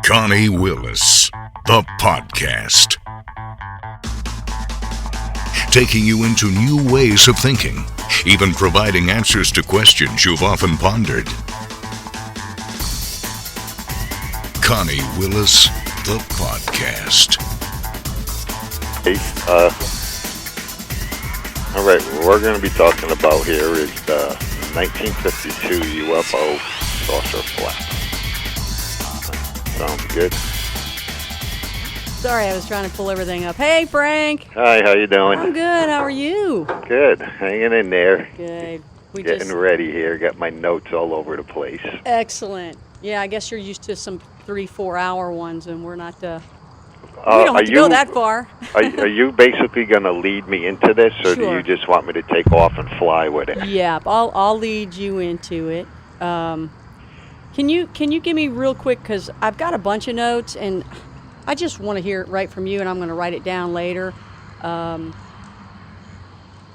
Connie Willis, the podcast. Taking you into new ways of thinking, even providing answers to questions you've often pondered. Connie Willis, the podcast. Hey, all right, what we're going to be talking about here is the 1952 UFO saucer flap. Sounds good. Sorry, I was trying to pull everything up. Hey, Frank. Hi, how you doing? I'm good. How are you? Good. Hanging in there. Good. Getting ready here. Got my notes all over the place. Excellent. Yeah, I guess you're used to some 3-4 hour ones, and we're not. We don't have to go that far. Are you basically going to lead me into this, or do you just want me to take off and fly with it? Yeah, I'll lead you into it. Can you give me real quick, because I've got a bunch of notes, and I just want to hear it right from you, and I'm going to write it down later. No,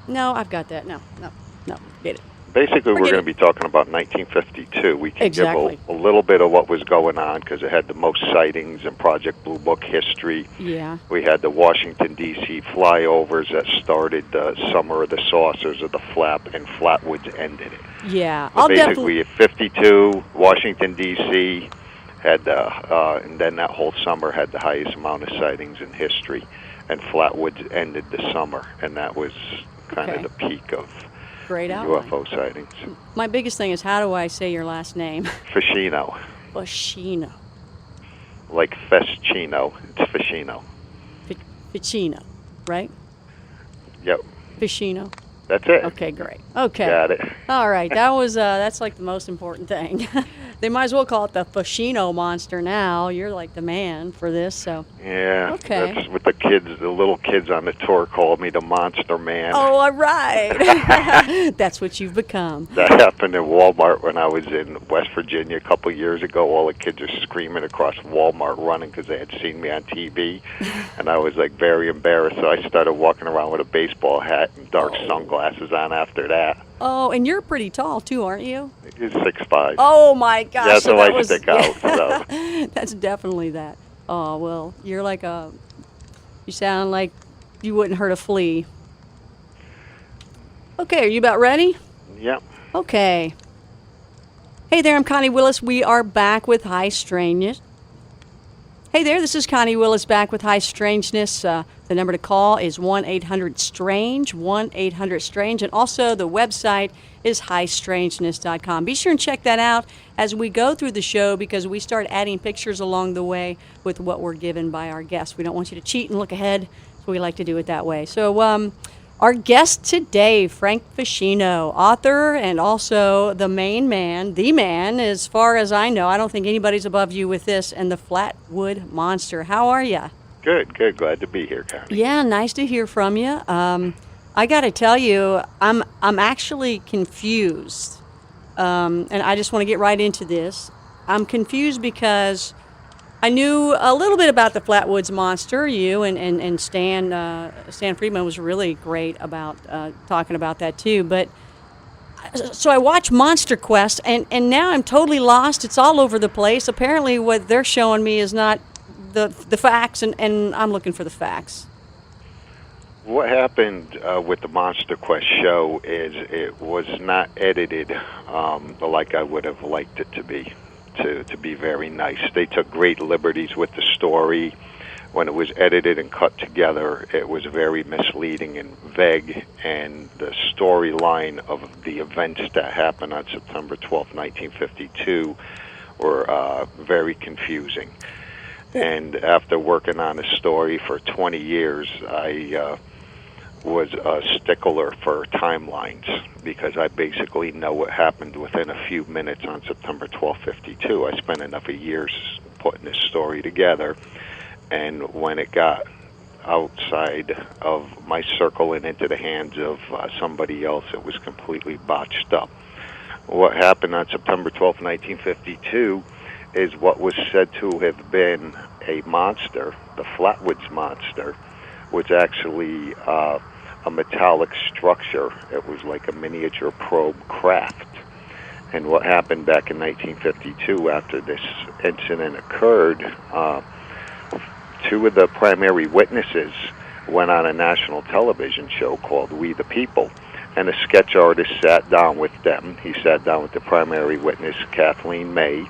I've got that. No, get it. Basically, we're going to be talking about 1952. We can give a little bit of what was going on because it had the most sightings in Project Blue Book history. Yeah. We had the Washington, D.C. flyovers that started the Summer of the Saucers of the Flap, and Flatwoods ended it. Yeah. So basically, at 52, Washington, D.C. had, and then that whole summer had the highest amount of sightings in history. And Flatwoods ended the summer, and that was kind of the peak of UFO sightings. My biggest thing is, how do I say your last name? Feschino. Feschino. Like Feschino. It's Feschino. Feschino, right? Yep. Feschino. That's it. Okay, great. Okay. Got it. All right, that was that's like the most important thing. They might as well call it the Feschino monster now. You're like the man for this, so. Yeah. Okay. That's what the little kids on the tour called me, the Monster Man. Oh, all right. That's what you've become. That happened in Walmart when I was in West Virginia a couple of years ago. All the kids are screaming across Walmart running because they had seen me on TV. And I was like very embarrassed, so I started walking around with a baseball hat and dark sunglasses on after that. Oh, and you're pretty tall too, aren't you? He's 6'5". Oh my gosh! Yeah, so I stick out. So. That's definitely that. Oh well, you're like you sound like you wouldn't hurt a flea. Okay, are you about ready? Yep. Okay. Hey there, I'm Connie Willis. We are back with High Strangeness. Hey there, this is Connie Willis back with High Strangeness. The number to call is 1-800-STRANGE, 1-800-STRANGE, and also the website is highstrangeness.com. Be sure and check that out as we go through the show, because we start adding pictures along the way with what we're given by our guests. We don't want you to cheat and look ahead, so we like to do it that way. So our guest today, Frank Feschino, author and also the main man, as far as I know. I don't think anybody's above you with this, and the Flatwood Monster. How are you? Good. Glad to be here, Connie. Yeah, nice to hear from you. I got to tell you, I'm actually confused, and I just want to get right into this. I'm confused because I knew a little bit about the Flatwoods Monster. You and Stan Friedman was really great about talking about that too. But so I watched Monster Quest, and now I'm totally lost. It's all over the place. Apparently, what they're showing me is not the facts, and I'm looking for the facts. What happened with the Monster Quest show is it was not edited like I would have liked it to be. To be very nice. They took great liberties with the story. When it was edited and cut together, it was very misleading and vague, and the storyline of the events that happened on September 12th, 1952 were very confusing. And after working on the story for 20 years, I was a stickler for timelines, because I basically know what happened within a few minutes on September 12, 52. I spent enough years putting this story together, and when it got outside of my circle and into the hands of somebody else, it was completely botched up. What happened on September 12, 1952 is what was said to have been a monster, the Flatwoods Monster, was actually a metallic structure. It was like a miniature probe craft. And what happened back in 1952 after this incident occurred, two of the primary witnesses went on a national television show called We the People, and a sketch artist sat down with them. He sat down with the primary witness, Kathleen May,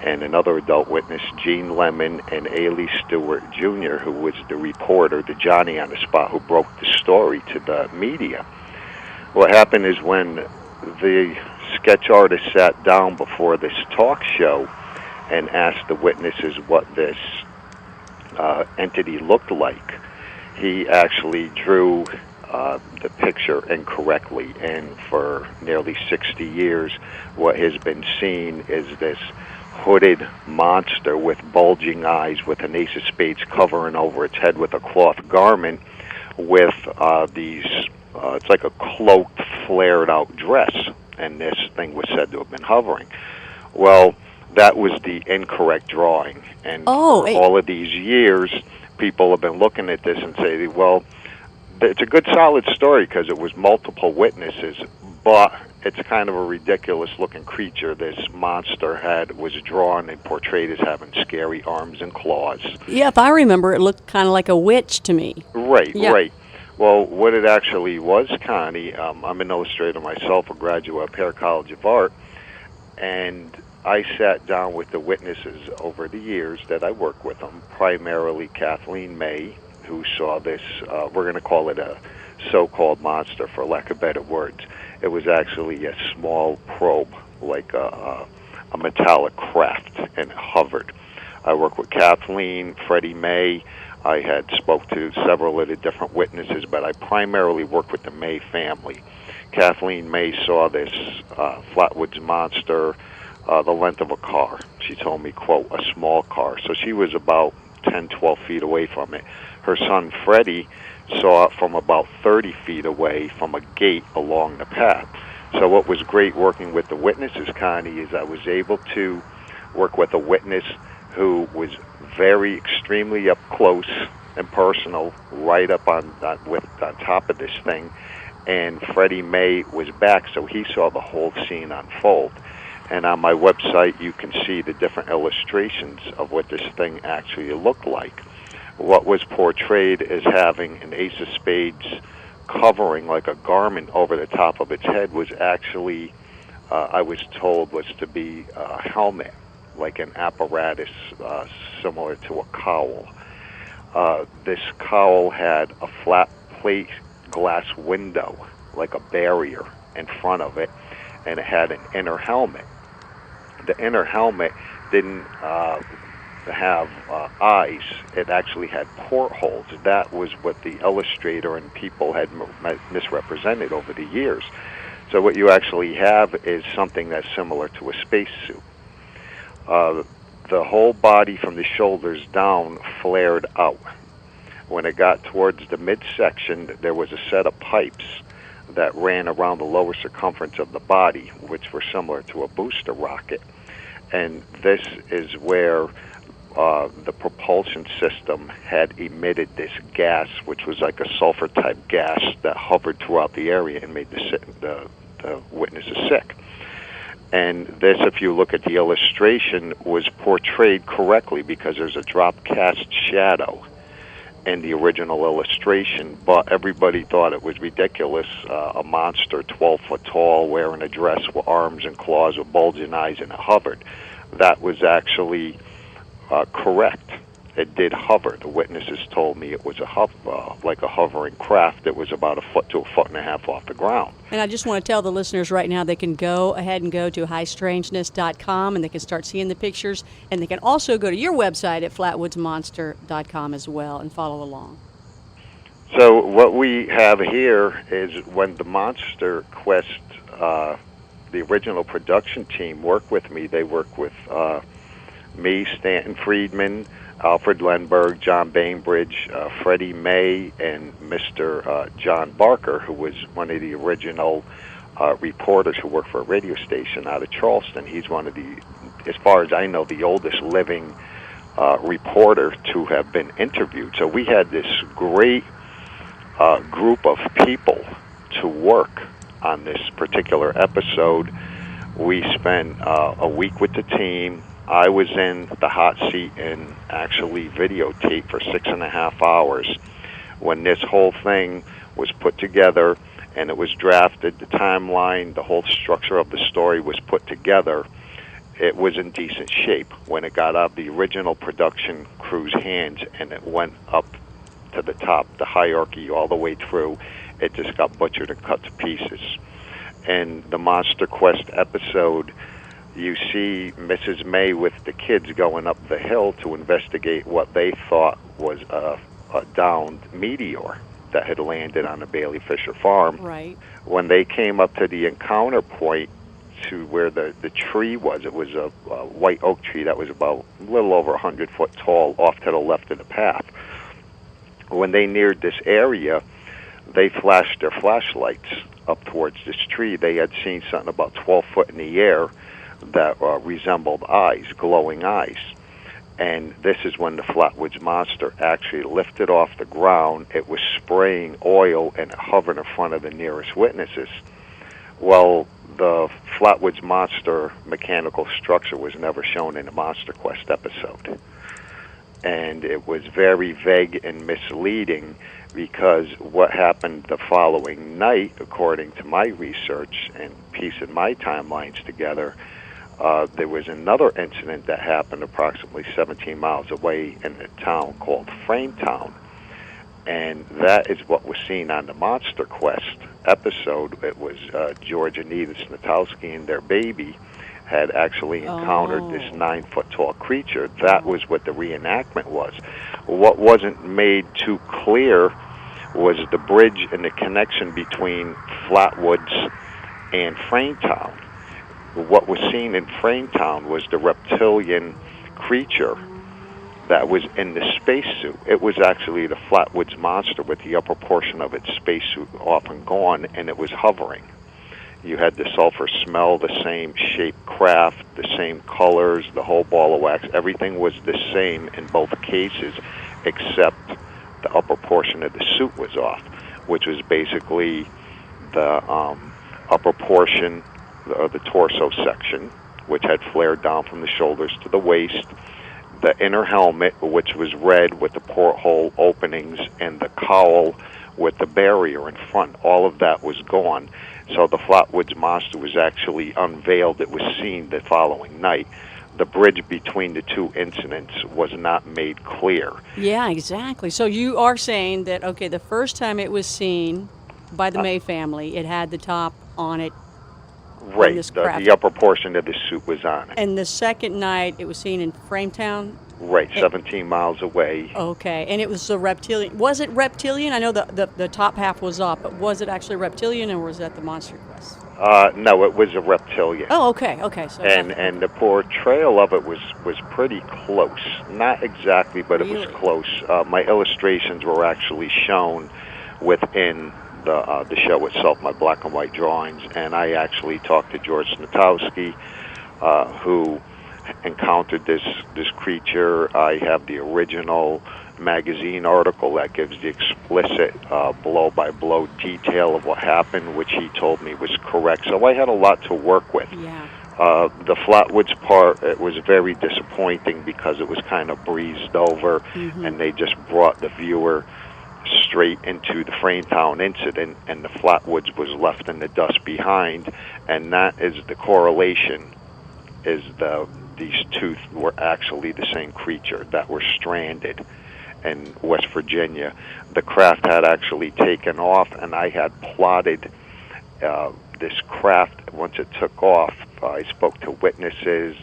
and another adult witness, Gene Lemon, and Ailey Stewart Jr., who was the reporter, the Johnny on the spot, who broke the story to the media. What happened is when the sketch artist sat down before this talk show and asked the witnesses what this entity looked like, he actually drew the picture incorrectly, and for nearly 60 years what has been seen is this hooded monster with bulging eyes, with an ace of spades covering over its head with a cloth garment, with these it's like a cloaked, flared out dress, and this thing was said to have been hovering. Well, that was the incorrect drawing, and for all of these years people have been looking at this and say, well, it's a good solid story because it was multiple witnesses, but it's kind of a ridiculous-looking creature. This monster was drawn and portrayed as having scary arms and claws. Yeah, if I remember, it looked kind of like a witch to me. Right, right. Well, what it actually was, Connie, I'm an illustrator myself, a graduate of Pear College of Art, and I sat down with the witnesses over the years that I worked with them, primarily Kathleen May, who saw this, we're going to call it a so-called monster, for lack of better words. It was actually a small probe, like a metallic craft, and it hovered. I worked with Kathleen, Freddie May. I had spoke to several of the different witnesses, but I primarily worked with the May family. Kathleen May saw this Flatwoods monster the length of a car. She told me, quote, a small car. So she was about 10, 12 feet away from it. Her son, Freddie, saw it from about 30 feet away from a gate along the path. So what was great working with the witnesses, Connie, is I was able to work with a witness who was very extremely up close and personal, right up on top of this thing, and Freddie May was back, so he saw the whole scene unfold. And on my website, you can see the different illustrations of what this thing actually looked like. What was portrayed as having an ace of spades covering like a garment over the top of its head was actually, I was told, was to be a helmet, like an apparatus similar to a cowl. This cowl had a flat plate glass window, like a barrier in front of it, and it had an inner helmet. The inner helmet didn't have eyes. It actually had portholes. That was what the illustrator and people had misrepresented over the years. So what you actually have is something that's similar to a spacesuit. The whole body from the shoulders down flared out. When it got towards the midsection, there was a set of pipes that ran around the lower circumference of the body, which were similar to a booster rocket. And this is where the propulsion system had emitted this gas, which was like a sulfur-type gas that hovered throughout the area and made the witnesses sick. And this, if you look at the illustration, was portrayed correctly because there's a drop cast shadow in the original illustration, but everybody thought it was ridiculous. A monster 12 foot tall wearing a dress with arms and claws with bulging eyes, and it hovered. That was actually correct. It did hover. The witnesses told me it was like a hovering craft that was about a foot to a foot and a half off the ground. And I just want to tell the listeners right now, they can go ahead and go to highstrangeness.com, and they can start seeing the pictures, and they can also go to your website at flatwoodsmonster.com as well and follow along. So what we have here is when the Monster Quest, the original production team worked with me, they worked with me, Stanton Friedman, Alfred Lenberg, John Bainbridge, Freddie May, and Mr. John Barker, who was one of the original reporters who worked for a radio station out of Charleston. He's one of the, as far as I know, the oldest living reporter to have been interviewed. So we had this great group of people to work on this particular episode. We spent a week with the team. I was in the hot seat and actually videotaped for 6.5 hours. When this whole thing was put together and it was drafted, the timeline, the whole structure of the story was put together, it was in decent shape. When it got out of the original production crew's hands and it went up to the top, the hierarchy all the way through, it just got butchered and cut to pieces. And the Monster Quest episode, you see Mrs. May with the kids going up the hill to investigate what they thought was a downed meteor that had landed on the Bailey Fisher farm. Right. When they came up to the encounter point to where the tree was, it was a white oak tree that was about a little over 100 foot tall off to the left of the path. When they neared this area, they flashed their flashlights up towards this tree. They had seen something about 12 foot in the air that resembled eyes, glowing eyes. And this is when the Flatwoods monster actually lifted off the ground. It was spraying oil and it hovered in front of the nearest witnesses. Well, the Flatwoods monster mechanical structure was never shown in the Monster Quest episode. And it was very vague and misleading because what happened the following night, according to my research and piecing my timelines together, there was another incident that happened approximately 17 miles away in a town called Frametown. And that is what was seen on the Monster Quest episode. It was George and Edith Snatowski and their baby had actually encountered this 9-foot tall creature. That was what the reenactment was. What wasn't made too clear was the bridge and the connection between Flatwoods and Frametown. What was seen in Frametown was the reptilian creature that was in the spacesuit. It was actually the Flatwoods monster with the upper portion of its spacesuit off and gone, and it was hovering. You had the sulfur smell, the same shaped craft, the same colors, the whole ball of wax. Everything was the same in both cases, except the upper portion of the suit was off, which was basically the upper portion of the torso section, which had flared down from the shoulders to the waist, the inner helmet, which was red with the porthole openings, and the cowl with the barrier in front. All of that was gone. So the Flatwoods monster was actually unveiled. It was seen the following night. The bridge between the two incidents was not made clear. Yeah, exactly. So you are saying that, okay, the first time it was seen by the May family, it had the top on it. Right, the upper portion of the suit was on it. And the second night, it was seen in Frametown? Right, 17 miles away. Okay, and it was a reptilian. Was it reptilian? I know the top half was up, but was it actually reptilian, or was that the Monster Quest? No, it was a reptilian. Oh, okay. So and the portrayal of it was pretty close. Not exactly, but really? It was close. My illustrations were actually shown within the show itself, my black and white drawings, and I actually talked to George Snatowski, who encountered this creature. I have the original magazine article that gives the explicit blow-by-blow detail of what happened, which he told me was correct. So I had a lot to work with. Yeah. The Flatwoods part, it was very disappointing because it was kind of breezed over, and they just brought the viewer straight into the Frametown incident, and the Flatwoods was left in the dust behind, and that is the correlation, is these two were actually the same creature that were stranded in West Virginia. The craft had actually taken off, and I had plotted this craft. Once it took off, I spoke to witnesses,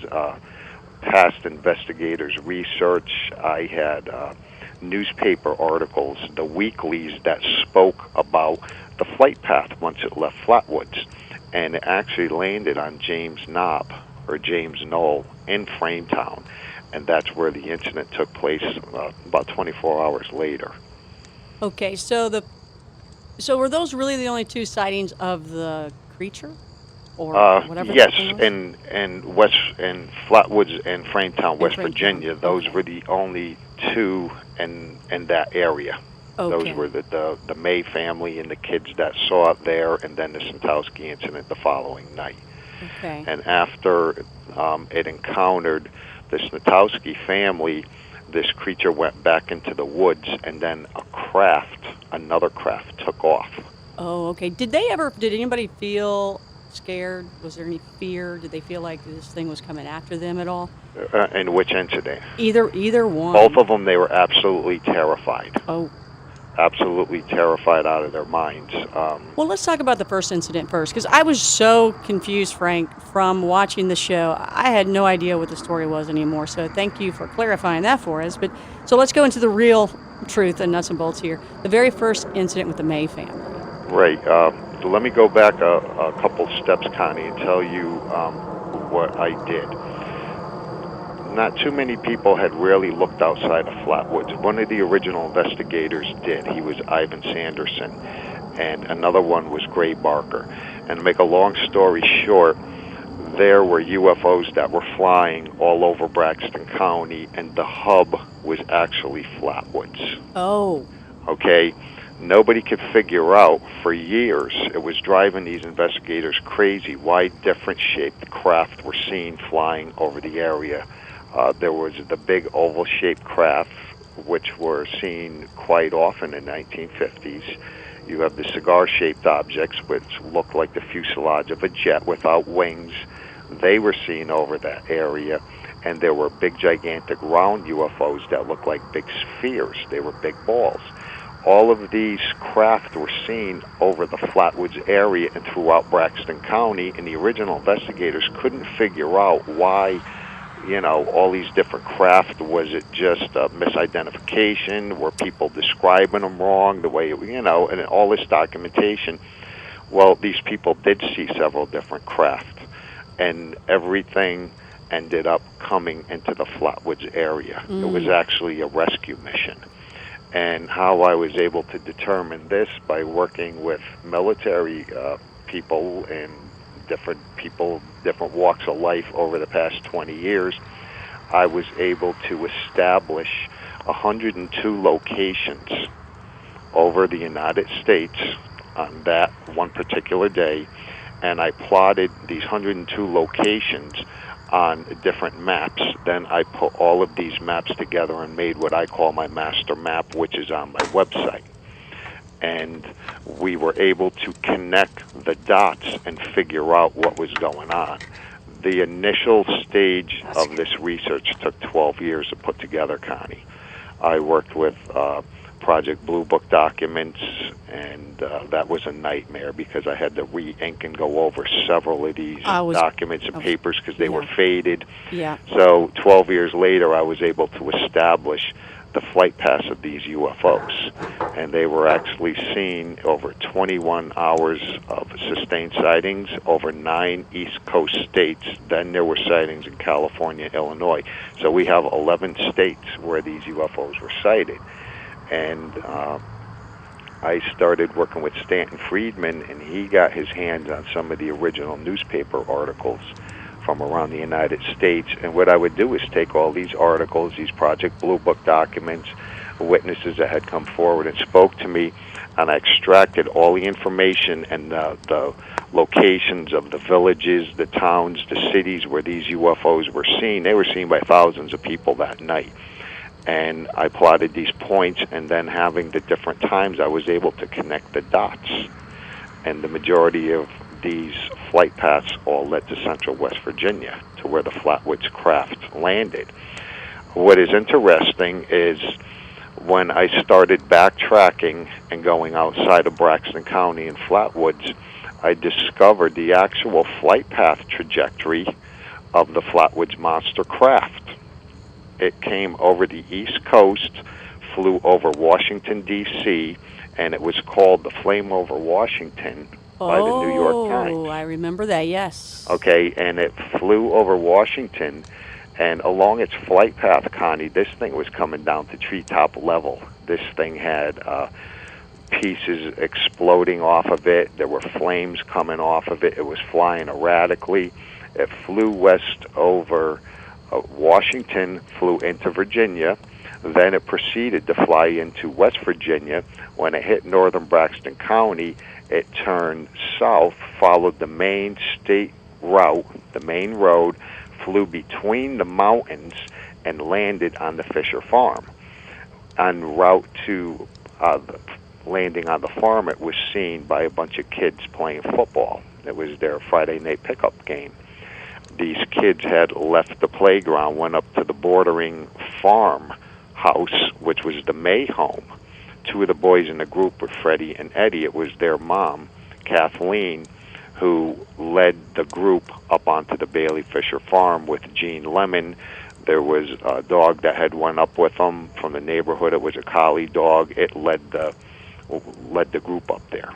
past investigators' research. I had newspaper articles, the weeklies that spoke about the flight path once it left Flatwoods, and it actually landed on James Knob, or James Knoll, in Frametown, and that's where the incident took place about 24 hours later. Okay, so were those really the only two sightings of the creature? Or whatever? Yes, in Flatwoods and Frametown, West Virginia, those were the only two in that area. Okay. Those were the May family and the kids that saw it there, and then the Snatowski incident the following night. Okay. And after it encountered the Snatowski family, this creature went back into the woods, and then another craft took off. Oh, okay. Did anybody feel scared? Was there any fear? Did they feel like this thing was coming after them at all? In which incident? Either one. Both of them, they were absolutely terrified. Oh. Absolutely terrified out of their minds. Well, let's talk about the first incident first, because I was so confused, Frank, from watching the show. I had no idea what the story was anymore, so thank you for clarifying that for us. But so let's go into the real truth and nuts and bolts here. The very first incident with the May family. Right. Let me go back a couple steps, Connie, and tell you what I did. Not too many people had really looked outside of Flatwoods. One of the original investigators did. He was Ivan Sanderson, and another one was Gray Barker. And to make a long story short, there were UFOs that were flying all over Braxton County, and the hub was actually Flatwoods. Oh. Okay? Nobody could figure out for years. It was driving these investigators crazy why different shaped craft were seen flying over the area. There was the big oval-shaped craft, which were seen quite often in the 1950s. You have the cigar-shaped objects, which look like the fuselage of a jet without wings. They were seen over that area. And there were big, gigantic, round UFOs that looked like big spheres. They were big balls. All of these craft were seen over the Flatwoods area and throughout Braxton County, and the original investigators couldn't figure out why, all these different craft. Was it just a misidentification? Were people describing them wrong, the way, and all this documentation? Well, these people did see several different craft, and everything ended up coming into the Flatwoods area. It was actually a rescue mission. And how I was able to determine this by working with military people and different walks of life over the past 20 years, I was able to establish 102 locations over the United States on that one particular day, and I plotted these 102 locations on different maps. Then I put all of these maps together and made what I call my master map, which is on my website. And we were able to connect the dots and figure out what was going on. The initial stage of this research took 12 years to put together, Connie. I worked with Project Blue Book documents, and that was a nightmare because I had to re-ink and go over several of these documents and papers because they were faded. Yeah. So 12 years later, I was able to establish the flight paths of these UFOs, and they were actually seen over 21 hours of sustained sightings over 9 East Coast states. Then there were sightings in California, Illinois. So we have 11 states where these UFOs were sighted. And I started working with Stanton Friedman, and he got his hands on some of the original newspaper articles from around the United States. And what I would do is take all these articles, these Project Blue Book documents, witnesses that had come forward and spoke to me, and I extracted all the information and the locations of the villages, the towns, the cities where these UFOs were seen. They were seen by thousands of people that night. And I plotted these points, and then having the different times, I was able to connect the dots. And the majority of these flight paths all led to central West Virginia, to where the Flatwoods craft landed. What is interesting is when I started backtracking and going outside of Braxton County and Flatwoods, I discovered the actual flight path trajectory of the Flatwoods monster craft. It came over the East Coast, flew over Washington, D.C., and it was called the Flame Over Washington by the New York Times. Oh, I remember that, yes. Okay, and it flew over Washington, and along its flight path, Connie, this thing was coming down to treetop level. This thing had pieces exploding off of it. There were flames coming off of it. It was flying erratically. It flew west over Washington, flew into Virginia. Then it proceeded to fly into West Virginia. When it hit northern Braxton County, it turned south, followed the main state route, the main road, flew between the mountains and landed on the Fisher farm. En route to landing on the farm, it was seen by a bunch of kids playing football. It was their Friday night pickup game. These kids had left the playground, went up to the bordering farm house, which was the May home. Two of the boys in the group were Freddie and Eddie. It was their mom, Kathleen, who led the group up onto the Bailey Fisher farm with Gene Lemon. There was a dog that had went up with them from the neighborhood. It was a collie dog. It led the group up there.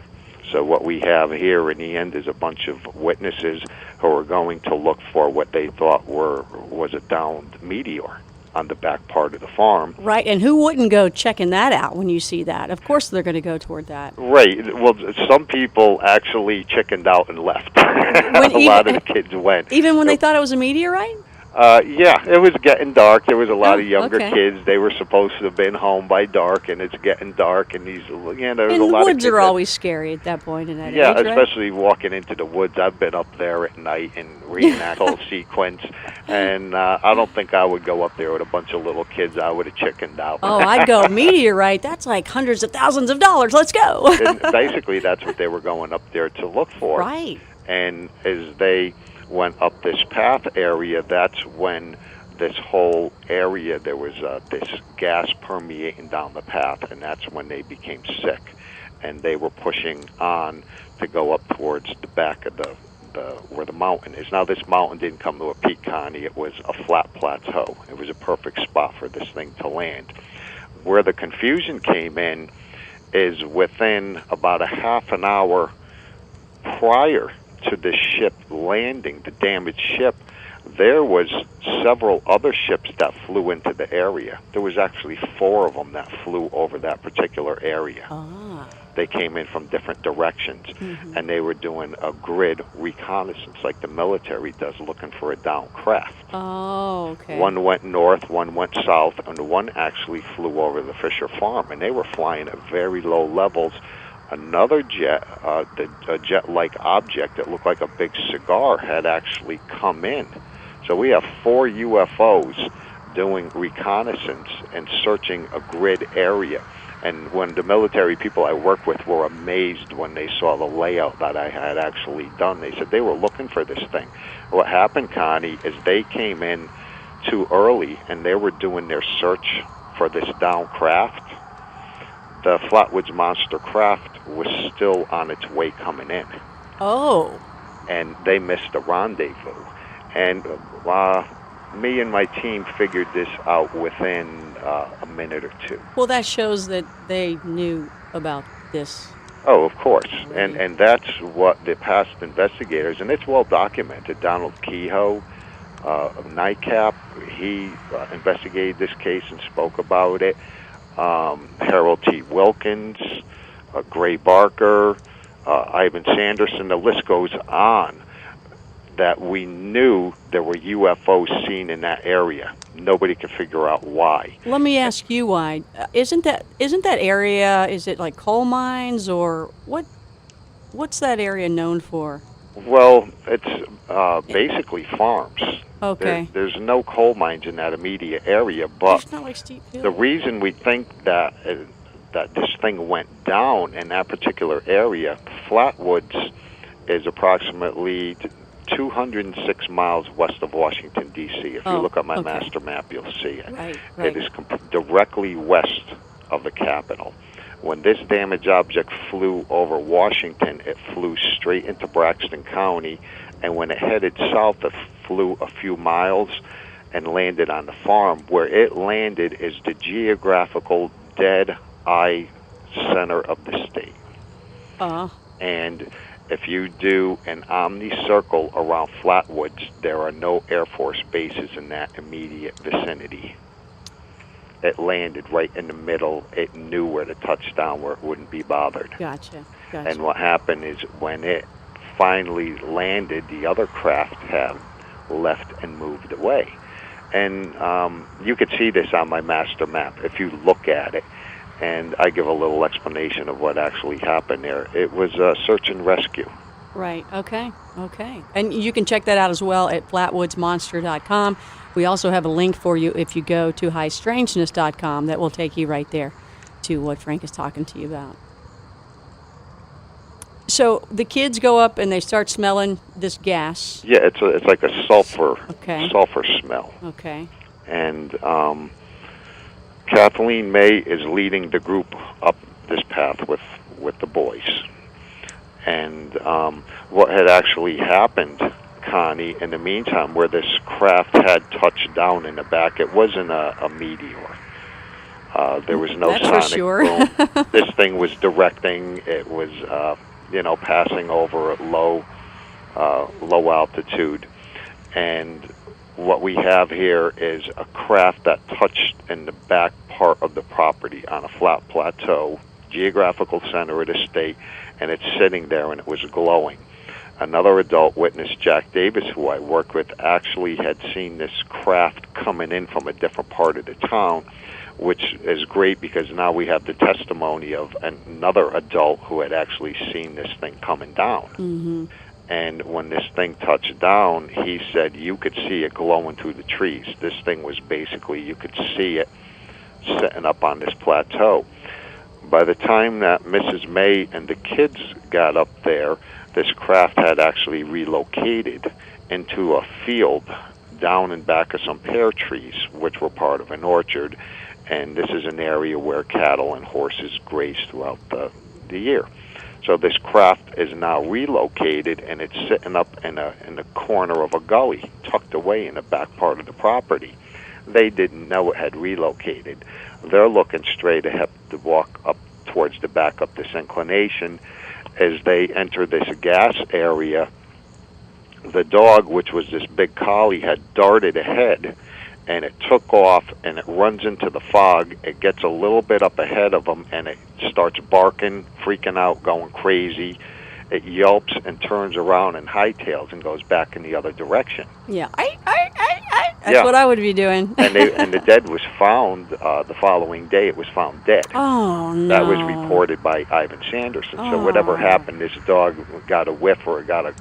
So what we have here in the end is a bunch of witnesses who are going to look for what they thought was a downed meteor on the back part of the farm. Right, and who wouldn't go checking that out when you see that? Of course they're going to go toward that. Right. Well, some people actually chickened out and left. A lot of the kids went. Even when they thought it was a meteorite? Yeah, it was getting dark. There was a lot of younger okay. kids. They were supposed to have been home by dark, and it's getting dark. And there was a lot of kids. And the woods are always scary at that point in that age, right? Especially walking into the woods. I've been up there at night and reading that whole sequence, and I don't think I would go up there with a bunch of little kids. I would have chickened out. Oh, I'd go, meteorite, that's like hundreds of thousands of dollars. Let's go. And basically, that's what they were going up there to look for. Right. And as they went up this path area, that's when this whole area, there was this gas permeating down the path, and that's when they became sick. And they were pushing on to go up towards the back of the where the mountain is. Now, this mountain didn't come to a peak, Connie. It was a flat plateau. It was a perfect spot for this thing to land. Where the confusion came in is within about a half an hour prior to the ship landing, the damaged ship, there was several other ships that flew into the area. There was actually 4 of them that flew over that particular area. Ah. They came in from different directions, and they were doing a grid reconnaissance like the military does, looking for a downed craft. Oh, okay. One went north, one went south, and one actually flew over the Fisher farm, and they were flying at very low levels. Another jet, a jet-like object that looked like a big cigar, had actually come in. So we have 4 UFOs doing reconnaissance and searching a grid area. And when the military people I work with were amazed when they saw the layout that I had actually done, they said they were looking for this thing. What happened, Connie, is they came in too early, and they were doing their search for this downed craft. The Flatwoods monster craft was still on its way coming in. Oh. And they missed the rendezvous. And me and my team figured this out within a minute or 2. Well, that shows that they knew about this. Oh, of course. And that's what the past investigators, and it's well documented. Donald Kehoe of Nightcap, he investigated this case and spoke about it. Harold T. Wilkins, Gray Barker, Ivan Sanderson, the list goes on, that we knew there were UFOs seen in that area. Nobody could figure out why. Let me ask you why. Isn't that area, is it like coal mines, or what's that area known for? Well, it's basically farms. Okay. There's no coal mines in that immediate area, but It's not like steep hill. the reason we think that this thing went down in that particular area, Flatwoods is approximately 206 miles west of Washington, D.C. If you look at my master map, you'll see it. Right. It is directly west of the Capitol. When this damaged object flew over Washington, it flew straight into Braxton County, and when it headed south, it flew a few miles and landed on the farm. Where it landed is the geographical dead eye center of the state. And if you do an omni-circle around Flatwoods, there are no Air Force bases in that immediate vicinity. It landed right in the middle. It knew where to touch down, where it wouldn't be bothered. Gotcha. And what happened is when it finally landed, the other craft had left and moved away. And you could see this on my master map if you look at it. And I give a little explanation of what actually happened there. It was a search and rescue. Right. Okay. Okay. And you can check that out as well at flatwoodsmonster.com. We also have a link for you if you go to highstrangeness.com that will take you right there to what Frank is talking to you about. So the kids go up and they start smelling this gas. Yeah, it's like a sulfur smell. Okay. And Kathleen May is leading the group up this path with the boys. And what had actually happened, Connie, in the meantime, where this craft had touched down in the back, it wasn't a meteor. There was no That's sonic for sure. boom. This thing was directing. It was, passing over at low altitude. And what we have here is a craft that touched in the back part of the property on a flat plateau, geographical center of the state, and it's sitting there and it was glowing. Another adult witness, Jack Davis, who I work with, actually had seen this craft coming in from a different part of the town, which is great because now we have the testimony of another adult who had actually seen this thing coming down. Mm-hmm. And when this thing touched down, he said you could see it glowing through the trees. This thing was basically, you could see it sitting up on this plateau. By the time that Mrs. May and the kids got up there, this craft had actually relocated into a field down in back of some pear trees, which were part of an orchard. And this is an area where cattle and horses graze throughout the year. So this craft is now relocated, and it's sitting up in the corner of a gully, tucked away in the back part of the property. They didn't know it had relocated. They're looking straight ahead to walk up towards the back up this inclination. As they enter this gas area, the dog, which was this big collie, had darted ahead, and it took off, and it runs into the fog. It gets a little bit up ahead of them, and it starts barking, freaking out, going crazy. It yelps and turns around and hightails and goes back in the other direction. Yeah. That's what I would be doing. And the dead was found the following day. It was found dead. Oh, no. That was reported by Ivan Sanderson. So whatever happened, this dog got a whiff or got a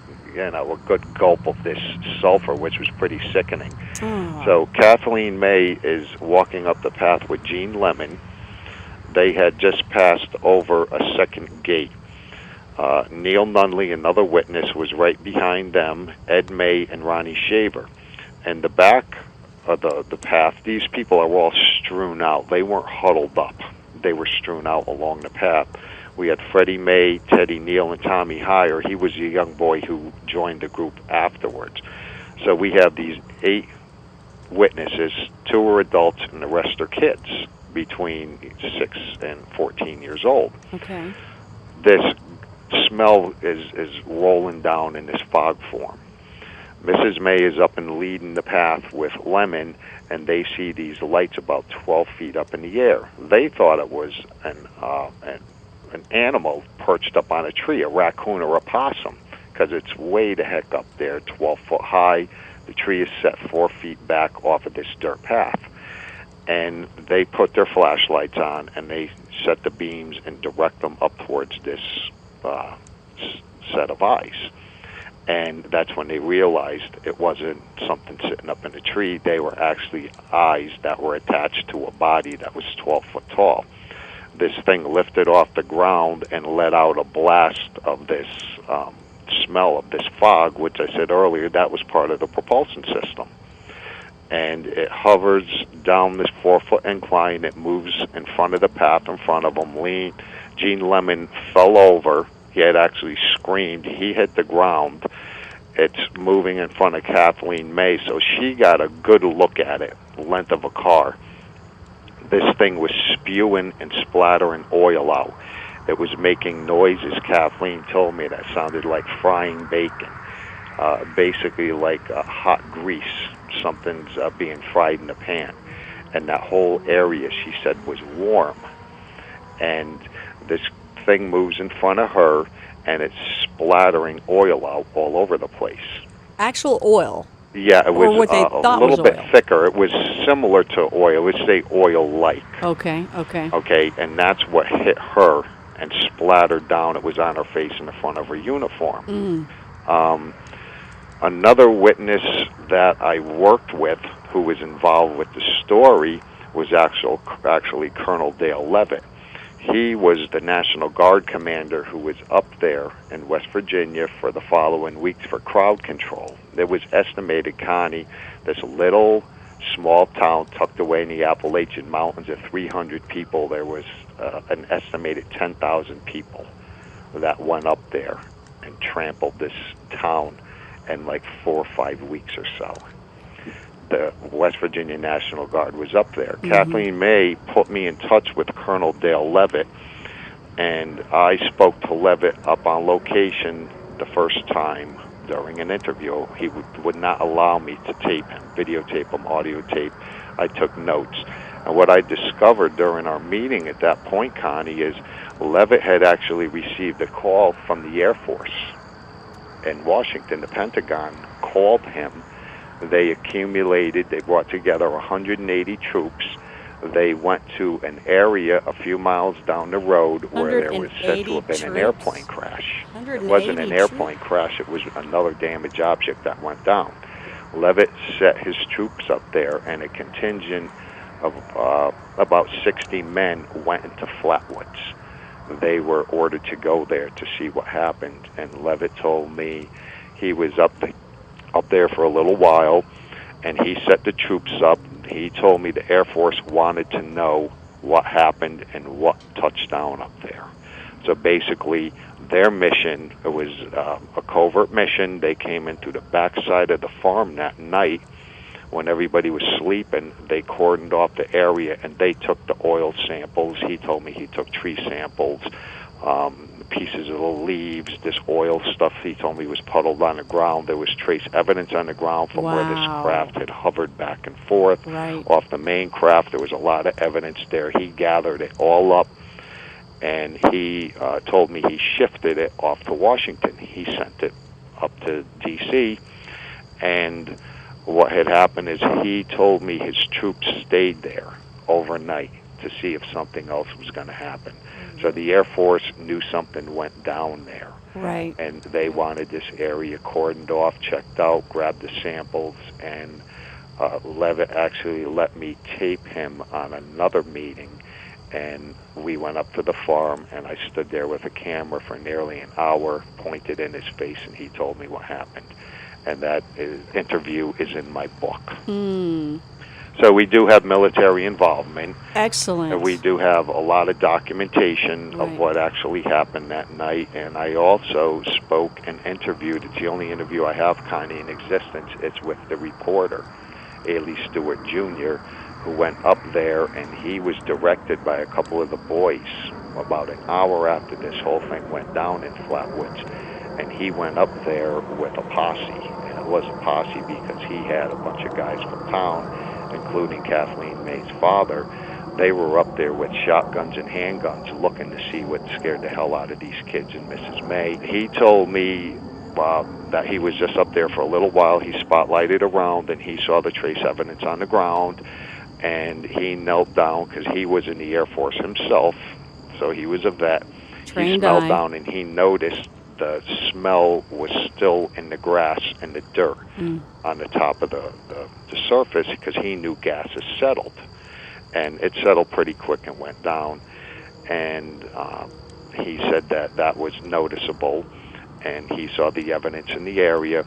good gulp of this sulfur, which was pretty sickening. Oh. So Kathleen May is walking up the path with Gene Lemon. They had just passed over a second gate. Neil Nunley, another witness, was right behind them, Ed May and Ronnie Shaver. And the back of the path, these people are all strewn out. They weren't huddled up. They were strewn out along the path. We had Freddie May, Teddy Neal, and Tommy Heyer. He was a young boy who joined the group afterwards. So we have these 8 witnesses. 2 are adults and the rest are kids between 6 and 14 years old. Okay. This smell is rolling down in this fog form. Mrs. May is up and leading the path with Lemon, and they see these lights about 12 feet up in the air. They thought it was an animal perched up on a tree, a raccoon or a possum, because it's way the heck up there, 12 foot high. The tree is set 4 feet back off of this dirt path. And they put their flashlights on, and they set the beams and direct them up towards this set of eyes. And that's when they realized it wasn't something sitting up in a tree. They were actually eyes that were attached to a body that was 12 foot tall. This thing lifted off the ground and let out a blast of this smell of this fog, which I said earlier, that was part of the propulsion system. And it hovers down this 4 foot incline. It moves in front of the path in front of them. Gene Lemon fell over. He had actually screamed. He hit the ground. It's moving in front of Kathleen May, so she got a good look at it, the length of a car. This thing was spewing and splattering oil out. It was making noises, Kathleen told me, that sounded like frying bacon, basically like hot grease. Something's being fried in a pan. And that whole area, she said, was warm. And this thing moves in front of her, and it's splattering oil out all over the place. Actual oil? Yeah, it was what they a little bit thicker. It was similar to oil. Let's say oil-like. Okay. Okay, and that's what hit her, and splattered down. It was on her face in the front of her uniform. Another witness that I worked with who was involved with the story was actually Colonel Dale Levitt. He was the National Guard commander who was up there in West Virginia for the following weeks for crowd control. There was estimated, Connie, this little small town tucked away in the Appalachian Mountains of 300 people. There was an estimated 10,000 people that went up there and trampled this town in like 4 or 5 weeks or so. The West Virginia National Guard was up there. Kathleen May put me in touch with Colonel Dale Levitt, and I spoke to Levitt up on location the first time during an interview. He would not allow me to tape him, videotape him, audio tape. I took notes. And what I discovered during our meeting at that point, Connie, is Levitt had actually received a call from the Air Force in Washington. The Pentagon called him. They brought together 180 troops. They went to an area a few miles down the road where there was said to have been an airplane crash. It wasn't an airplane crash, it was another damaged object that went down. Levitt set his troops up there, and a contingent of about 60 men went into Flatwoods. They were ordered to go there to see what happened, and Levitt told me he was up there for a little while, and he set the troops up. He told me the Air Force wanted to know what happened and what touched down up there. So basically, their mission, it was a covert mission. They came into the backside of the farm that night when everybody was sleeping. They cordoned off the area, and they took the oil samples. He told me he took tree samples, pieces of the leaves, this oil stuff he told me was puddled on the ground. There was trace evidence on the ground from where this craft had hovered back and forth. Off the main craft, there was a lot of evidence there. He gathered it all up, and he told me he shifted it off to Washington. He sent it up to D.C., and what had happened is he told me his troops stayed there overnight to see if something else was going to happen. So the Air Force knew something went down there. Right. And they wanted this area cordoned off, checked out, grabbed the samples, and Levitt actually let me tape him on another meeting. And we went up to the farm, and I stood there with a camera for nearly an hour, pointed in his face, and he told me what happened. And that interview is in my book. So we do have military involvement. Excellent. And we do have a lot of documentation of what actually happened that night. And I also spoke and interviewed. It's the only interview I have, Connie, in existence. It's with the reporter, Ailey Stewart Jr., who went up there, and he was directed by a couple of the boys about an hour after this whole thing went down in Flatwoods. And he went up there with a posse. And it was a posse because he had a bunch of guys from town, including Kathleen May's father. They were up there with shotguns and handguns looking to see what scared the hell out of these kids and Mrs. May. He told me that he was just up there for a little while. He spotlighted around, and he saw the trace evidence on the ground, and he knelt down because he was in the Air Force himself, so he was a vet. He knelt down, and he noticed the smell was still in the grass and the dirt on the top of the surface, because he knew gas has settled. And it settled pretty quick and went down. And he said that was noticeable, and he saw the evidence in the area.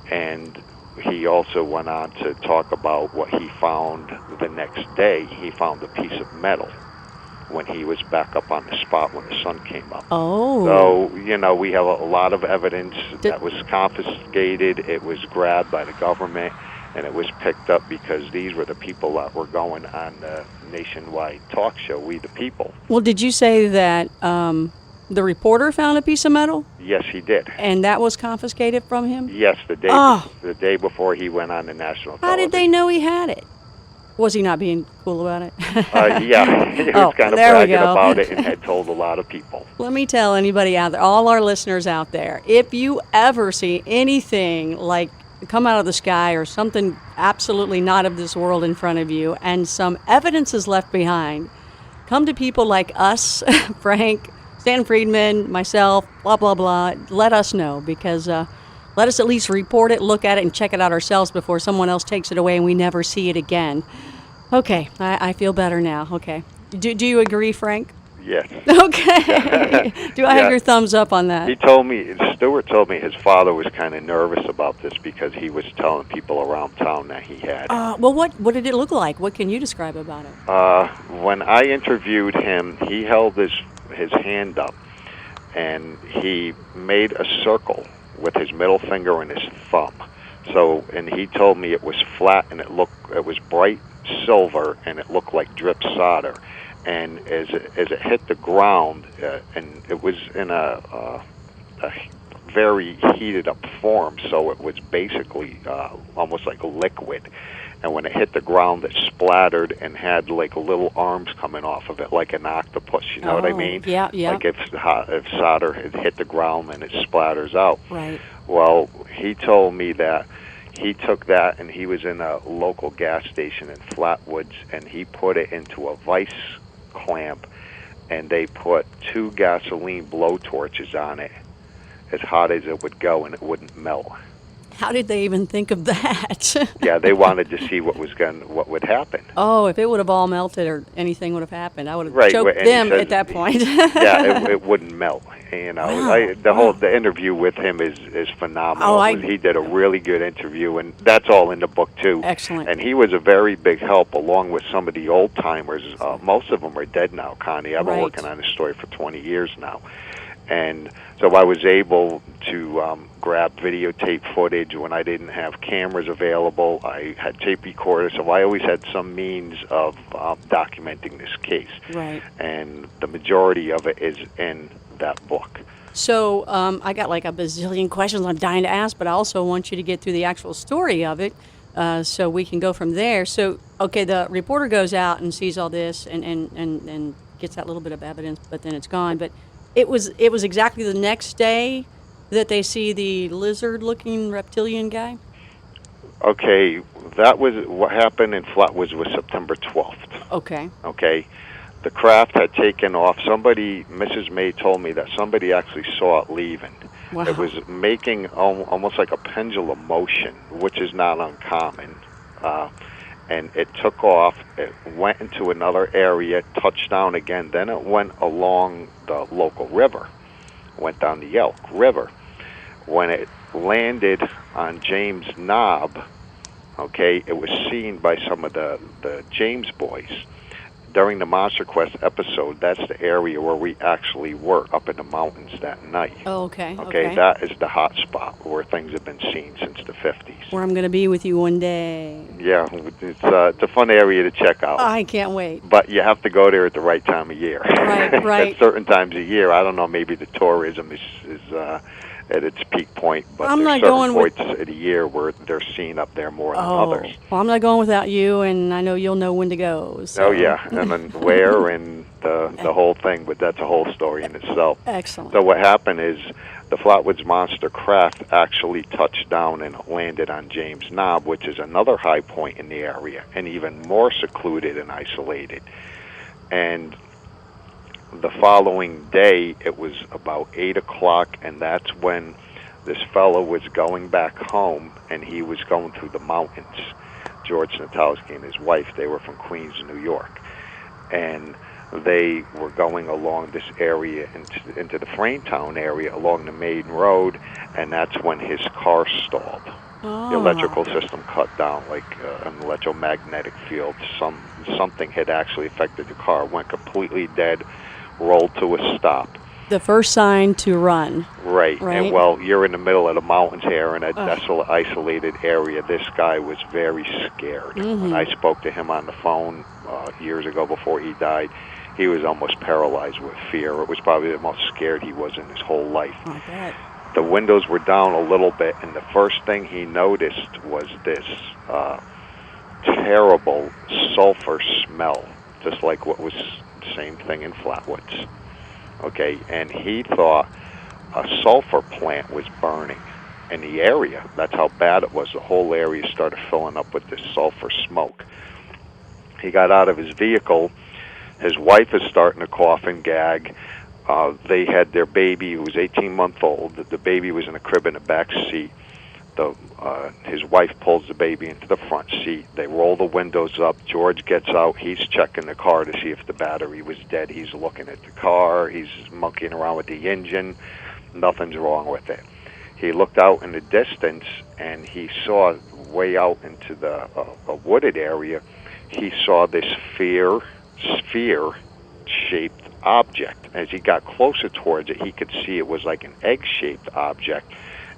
And he also went on to talk about what he found the next day. He found a piece of metal when he was back up on the spot when the sun came up. Oh. So, we have a lot of evidence that was confiscated. It was grabbed by the government, and it was picked up because these were the people that were going on the nationwide talk show, We the People. Well, did you say that the reporter found a piece of metal? Yes, he did. And that was confiscated from him? Yes, the day before he went on the national television. How did they know he had it? Was he not being cool about it? Yeah, he was kind of bragging about it and had told a lot of people. Let me tell anybody out there, all our listeners out there, if you ever see anything like come out of the sky or something absolutely not of this world in front of you, and some evidence is left behind, come to people like us, Frank, Stan Friedman, myself, blah, blah, blah. Let us know, because let us at least report it, look at it, and check it out ourselves before someone else takes it away and we never see it again. Okay, I feel better now. Okay. Do you agree, Frank? Yes. Okay. Do I have your thumbs up on that? Stuart told me his father was kind of nervous about this because he was telling people around town that he had it. Well, what did it look like? What can you describe about it? When I interviewed him, he held his hand up, and he made a circle with his middle finger and his thumb. So, and he told me it was flat, and it was bright silver, and it looked like drip solder. And as it hit the ground, and it was in a very heated up form, so it was basically almost like a liquid. And when it hit the ground, it splattered and had like little arms coming off of it, like an octopus. You know what I mean? Yeah, yeah. Like if solder had hit the ground and it splatters out. Right. Well, he told me that he took that, and he was in a local gas station in Flatwoods, and he put it into a vice clamp, and they put 2 gasoline blowtorches on it, as hot as it would go, and it wouldn't melt. How did they even think of that? Yeah, they wanted to see what would happen. Oh, if it would have all melted or anything would have happened, I would have choked and them said, at that point. Yeah, it wouldn't melt. You know, Wow. The interview with him is phenomenal. Oh, He did a really good interview, and that's all in the book too. Excellent. And he was a very big help, along with some of the old timers. Most of them are dead now, Connie. I've been Right. working on this story for 20 years now. And so I was able to grab videotape footage when I didn't have cameras available. I had tape recorders, so I always had some means of documenting this case. Right. And the majority of it is in that book. So I got like a bazillion questions I'm dying to ask, but I also want you to get through the actual story of it, so we can go from there. So, okay, the reporter goes out and sees all this and gets that little bit of evidence, but then it's gone. But it was exactly the next day that they see the lizard-looking reptilian guy? Okay, that was what happened in Flatwoods was September 12th. Okay. Okay, the craft had taken off. Mrs. May told me that somebody actually saw it leaving. Wow. It was making almost like a pendulum motion, which is not uncommon. And it took off, it went into another area, touched down again, then it went along the local river, went down the Elk River. When it landed on James Knob, okay, it was seen by some of the James boys. During the Monster Quest episode, that's the area where we actually were, up in the mountains that night. Oh, okay. Okay, that is the hot spot where things have been seen since the 50s. Where I'm going to be with you one day. Yeah, it's a fun area to check out. I can't wait. But you have to go there at the right time of year. Right. At certain times of year, I don't know, maybe the tourism is at its peak point, but I'm there's not certain going with- points of the year where they're seen up there more than others. Well, I'm not going without you, and I know you'll know when to go. So. Oh, yeah, and then where and the whole thing, but that's a whole story in itself. Excellent. So what happened is the Flatwoods monster craft actually touched down and landed on James Knob, which is another high point in the area, and even more secluded and isolated. And the following day, it was about 8 o'clock, and that's when this fellow was going back home, and he was going through the mountains. George Natowski and his wife, they were from Queens, New York. And they were going along this area into the Fraintown area along the main road, and that's when his car stalled. Oh. The electrical system cut down, like an electromagnetic field. Something had actually affected the car, went completely dead, rolled to a stop. The first sign to run. Right. Right. And, well, you're in the middle of the mountains here in a desolate, isolated area. This guy was very scared. Mm-hmm. When I spoke to him on the phone years ago before he died, he was almost paralyzed with fear. It was probably the most scared he was in his whole life. I bet. The windows were down a little bit, and the first thing he noticed was this terrible sulfur smell, just like what was the same thing in Flatwoods. Okay, and he thought a sulfur plant was burning in the area. That's how bad it was. The whole area started filling up with this sulfur smoke. He got out of his vehicle. His wife is starting to cough and gag. They had their baby, who was 18-month-old. The baby was in a crib in the back seat. His wife pulls the baby into the front seat. They roll the windows up. George gets out. He's checking the car to see if the battery was dead. He's looking at the car. He's monkeying around with the engine. Nothing's wrong with it. He looked out in the distance, and he saw way out into the a wooded area, he saw this sphere-shaped object. As he got closer towards it, he could see it was like an egg-shaped object,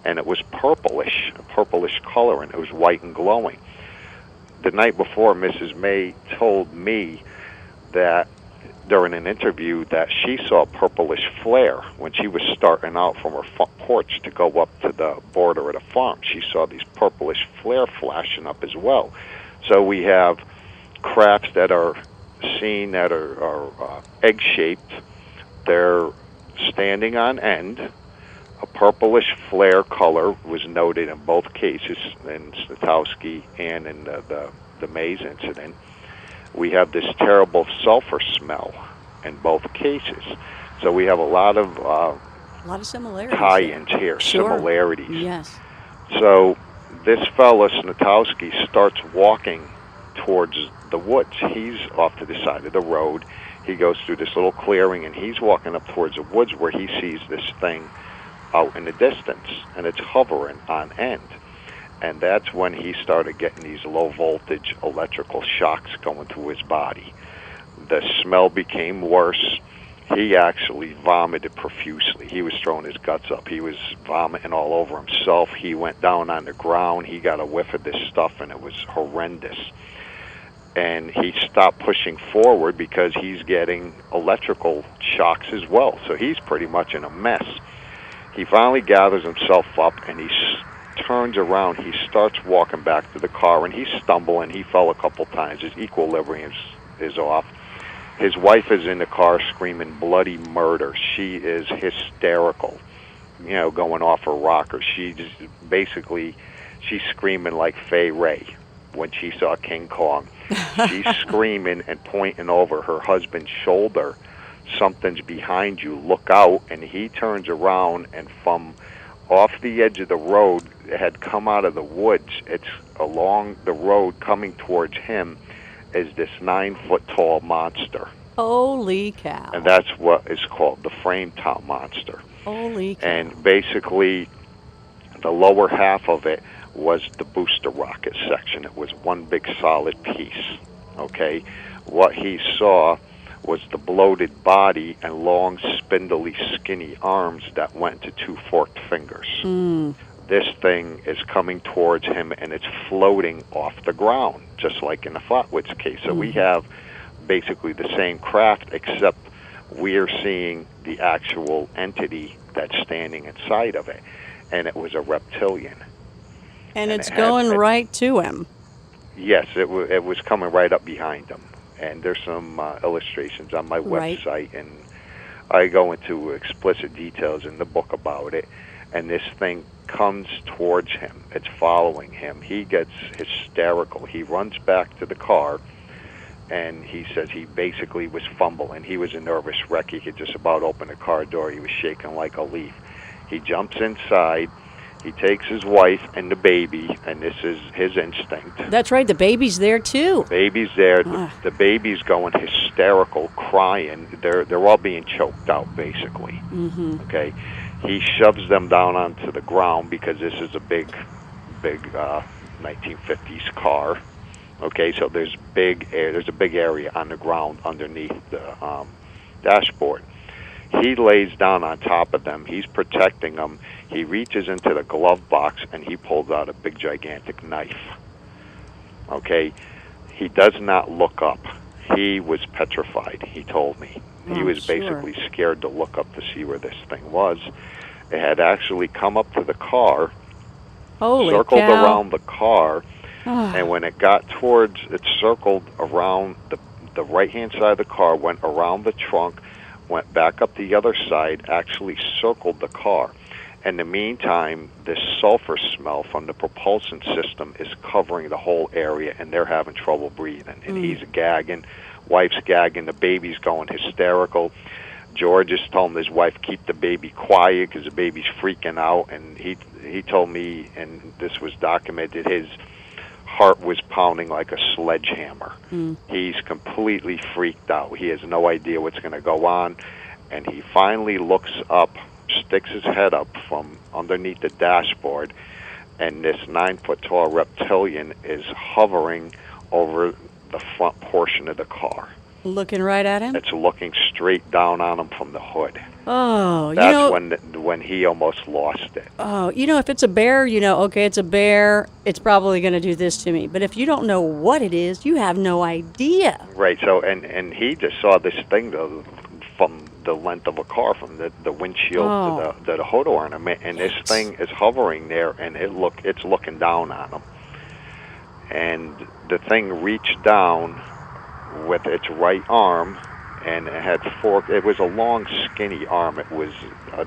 and it was purplish, a purplish color, and it was white and glowing. The night before, Mrs. May told me that during an interview that she saw a purplish flare when she was starting out from her porch to go up to the border of the farm. She saw these purplish flare flashing up as well. So we have crafts that are seen that are egg-shaped. They're standing on end. A purplish flare color was noted in both cases, in Snatowski and in the Mays incident. We have this terrible sulfur smell in both cases. So we have a lot of similarities. Tie-ins here, Sure. similarities. Yes. So this fella, Snatowski, starts walking towards the woods. He's off to the side of the road. He goes through this little clearing, and he's walking up towards the woods where he sees this thing out in the distance, and it's hovering on end. And that's when he started getting these low-voltage electrical shocks going through his body. The smell became worse. He actually vomited profusely. He was throwing his guts up. He was vomiting all over himself. He went down on the ground. He got a whiff of this stuff, and it was horrendous. And he stopped pushing forward because he's getting electrical shocks as well. So he's pretty much in a mess. He finally gathers himself up, and he turns around. He starts walking back to the car, and he's stumbling. He fell a couple times. His equilibrium is off. His wife is in the car screaming bloody murder. She is hysterical, going off her rocker. She's screaming like Fay Ray when she saw King Kong. She's screaming and pointing over her husband's shoulder. Something's behind you. Look out. And he turns around, and from off the edge of the road, it had come out of the woods. It's along the road coming towards him is this 9-foot-tall monster. Holy cow. And that's what is called the Frametown monster. Holy cow. And basically, the lower half of it was the booster rocket section. It was one big solid piece, okay? What he saw was the bloated body and long, spindly, skinny arms that went to 2 forked fingers. This thing is coming towards him, and it's floating off the ground, just like in the Flatwoods case. So we have basically the same craft, except we're seeing the actual entity that's standing inside of it, and it was a reptilian. And it's going right to him. Yes, it was coming right up behind him. And there's some illustrations on my website, and I go into explicit details in the book about it. And this thing comes towards him. It's following him. He gets hysterical. He runs back to the car, and he says he basically was fumbling. He was a nervous wreck. He could just about open the car door. He was shaking like a leaf. He jumps inside. He takes his wife and the baby, and this is his instinct. That's right. The baby's there, too. Baby's there. The baby's going hysterical, crying. They're all being choked out, basically. Okay? He shoves them down onto the ground because this is a big 1950s car. Okay, so there's a big area on the ground underneath the dashboard. He lays down on top of them. He's protecting them. He reaches into the glove box, and he pulls out a big, gigantic knife. Okay? He does not look up. He was petrified, he told me. He was basically scared to look up to see where this thing was. It had actually come up to the car, circled around the car, and when it got towards, it circled around the right-hand side of the car, went around the trunk, went back up the other side, actually circled the car. In the meantime, this sulfur smell from the propulsion system is covering the whole area, and they're having trouble breathing. And he's gagging, wife's gagging, the baby's going hysterical. George just told his wife, keep the baby quiet because the baby's freaking out. And he told me, and this was documented, his heart was pounding like a sledgehammer. He's completely freaked out. He has no idea what's going to go on. And he finally looks up, sticks his head up from underneath the dashboard, and this 9-foot-tall reptilian is hovering over the front portion of the car. Looking right at him? It's looking straight down on him from the hood. Oh, That's when he almost lost it. Oh, if it's a bear, okay, it's a bear. It's probably going to do this to me. But if you don't know what it is, you have no idea. Right. So, and he just saw this thing from the length of a car, from the windshield to the hood ornament, and this thing is hovering there, and it's looking down on him. And the thing reached down with its right arm, and it had it was a long, skinny arm. It was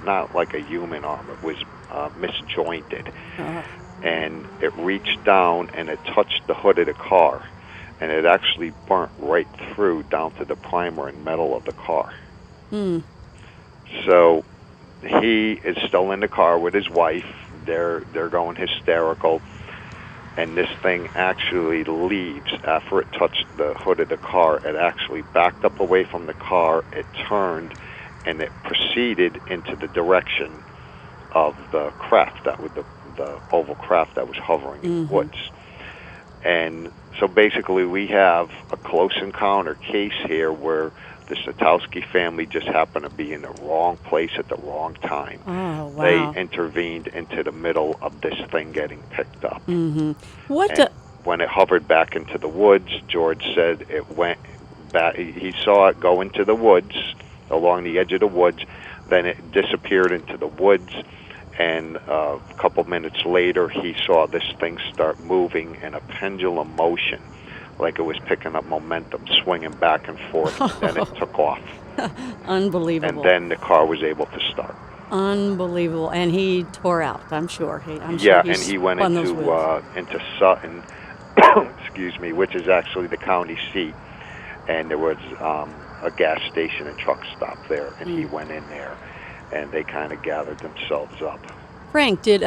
not like a human arm. It was misjointed. And it reached down, and it touched the hood of the car, and it actually burnt right through down to the primer and metal of the car. So he is still in the car with his wife. They're going hysterical. And this thing actually leaves after it touched the hood of the car. It actually backed up away from the car. It turned, and it proceeded into the direction of the craft that was the oval craft that was hovering in the woods. And so basically, we have a close encounter case here where the Satowski family just happened to be in the wrong place at the wrong time. Oh, wow. They intervened into the middle of this thing getting picked up. When it hovered back into the woods, George said it went back. He saw it go into the woods, along the edge of the woods. Then it disappeared into the woods. And a couple minutes later, he saw this thing start moving in a pendulum motion, like it was picking up momentum, swinging back and forth. Then it took off. Unbelievable. And then the car was able to start. Unbelievable. And he tore out, I'm sure. And he went into Sutton, excuse me, which is actually the county seat. And there was a gas station and truck stop there. And he went in there, and they kind of gathered themselves up. Frank, did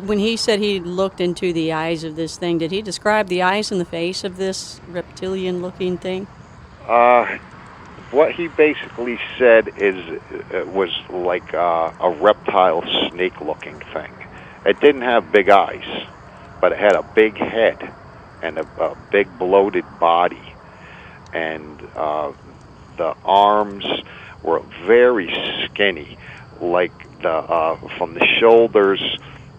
when he said he looked into the eyes of this thing, did he describe the eyes and the face of this reptilian-looking thing? What he basically said is it was like a reptile snake-looking thing. It didn't have big eyes, but it had a big head and a big bloated body, and the arms were very skinny, like from the shoulders